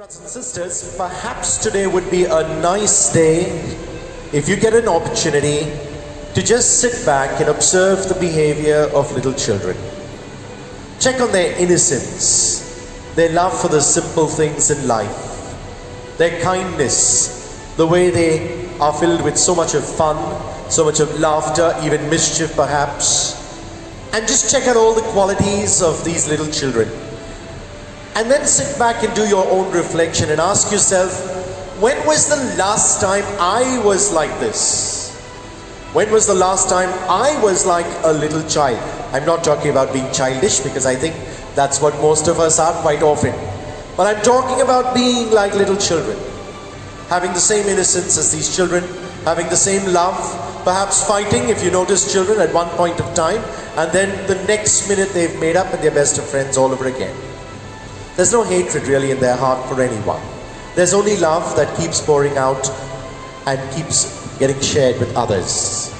Brothers and sisters, perhaps today would be a nice day if you get an opportunity to just sit back and observe the behavior of little children. Check on their innocence, their love for the simple things in life, their kindness, the way they are filled with so much of fun, so much of laughter, even mischief perhaps. And just check out all the qualities of these little children. And then sit back and do your own reflection and ask yourself, when was the last time I was like this? When was the last time I was like a little child? I'm not talking about being childish, because I think that's what most of us are quite often. But I'm talking about being like little children. Having the same innocence as these children, having the same love, perhaps fighting, if you notice children, at one point of time, and then the next minute they've made up and they're best of friends all over again. There's no hatred really in their heart for anyone. There's only love that keeps pouring out and keeps getting shared with others.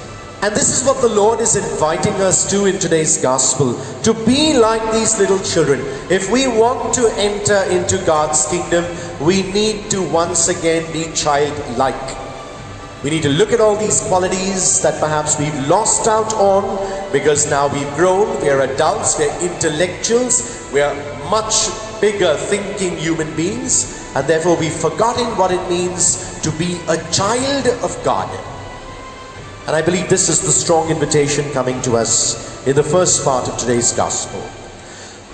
And this is what the Lord is inviting us to in today's gospel, to be like these little children. If we want to enter into God's kingdom, we need to once again be childlike. We need to look at all these qualities that perhaps we've lost out on because now we've grown, we are adults, we are intellectuals, we are much bigger thinking human beings, and therefore we've forgotten what it means to be a child of God. And I believe this is the strong invitation coming to us in the first part of today's gospel.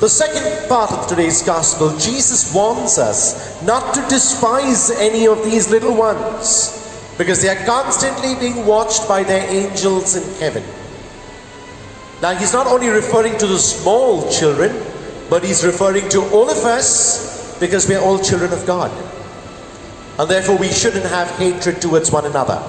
The second part of today's gospel, Jesus warns us not to despise any of these little ones, because they are constantly being watched by their angels in heaven. Now he's not only referring to the small children, but he's referring to all of us, because we are all children of God. And therefore we shouldn't have hatred towards one another.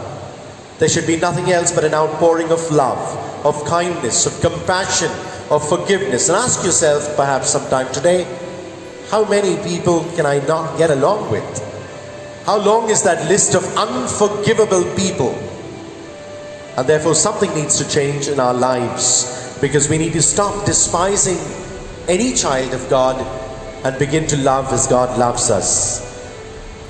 There should be nothing else but an outpouring of love, of kindness, of compassion, of forgiveness. And ask yourself perhaps sometime today, how many people can I not get along with? How long is that list of unforgivable people? And therefore something needs to change in our lives, because we need to stop despising any child of God and begin to love as God loves us.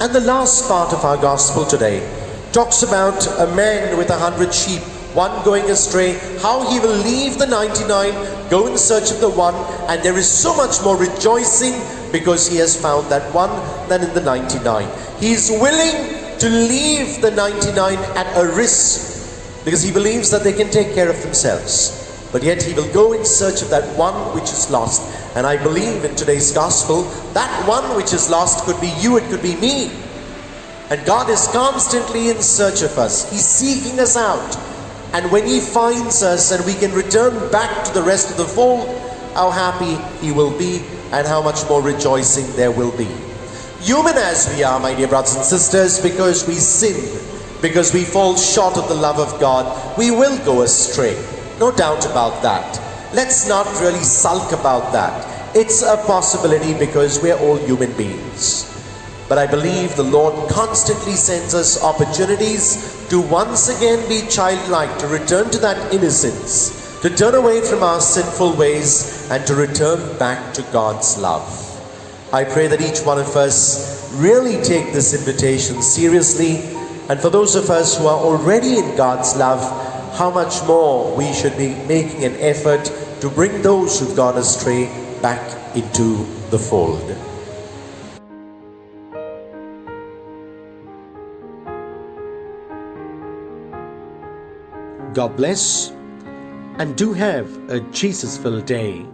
And the last part of our gospel today talks about a man with 100 sheep, one going astray, how he will leave the 99, go in search of the one, and there is so much more rejoicing because he has found that one than in the 99. He is willing to leave the 99 at a risk because he believes that they can take care of themselves. But yet he will go in search of that one which is lost. And I believe in today's gospel, that one which is lost could be you, it could be me. And God is constantly in search of us. He's seeking us out. And when he finds us and we can return back to the rest of the fold, how happy he will be and how much more rejoicing there will be. Human as we are, my dear brothers and sisters, because we sin, because we fall short of the love of God, we will go astray. No doubt about that. Let's not really sulk about that. It's a possibility because we're all human beings. But I believe the Lord constantly sends us opportunities to once again be childlike, to return to that innocence, to turn away from our sinful ways and to return back to God's love. I pray that each one of us really take this invitation seriously, and for those of us who are already in God's love, how much more we should be making an effort to bring those who've gone astray back into the fold. God bless, and do have a Jesus-filled day.